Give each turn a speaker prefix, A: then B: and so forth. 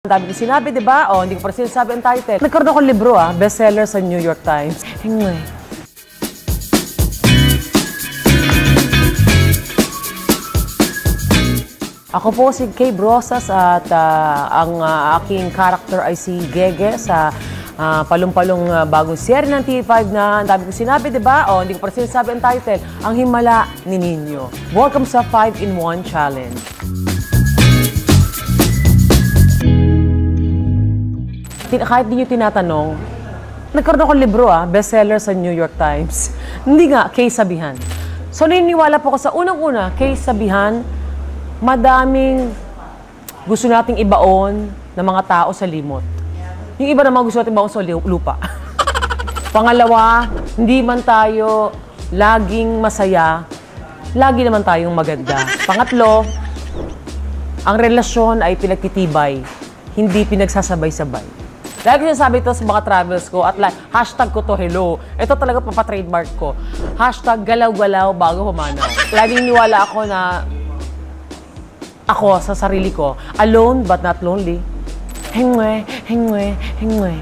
A: Ang dami ko sinabi, di ba? O, hindi ko pa rin sinasabi ang title. Nagkaroon akong libro, bestseller sa New York Times. Hingoy. Ako po si Kay Brosas at ang aking character ay si Gege sa palong-palong bagong serye ng TV5 na ang dami ko sinabi, di ba? O, hindi ko pa rin sinasabi ang title. Ang Himala ni Nino. Welcome sa 5-in-1 Challenge. Kahit di nyo tinatanong, nagkaroon akong libro, bestseller sa New York Times. Hindi nga, Kay Sabihan. So, naniniwala po ko sa unang-una, Kay Sabihan, madaming gusto nating ibaon ng mga tao sa limot. Yung iba naman gusto nating ibaon sa lupa. Pangalawa, hindi man tayo laging masaya, lagi naman tayong maganda. Pangatlo, ang relasyon ay pinagtitibay, hindi pinagsasabay-sabay. Lagi sinasabi ito sa mga travels ko at hashtag ko to, hello. Ito talaga papatrademark ko. Hashtag galaw-galaw bago humanaw. Laging niwala ako na ako sa sarili ko, alone but not lonely. Hengwe, hengwe, hengwe.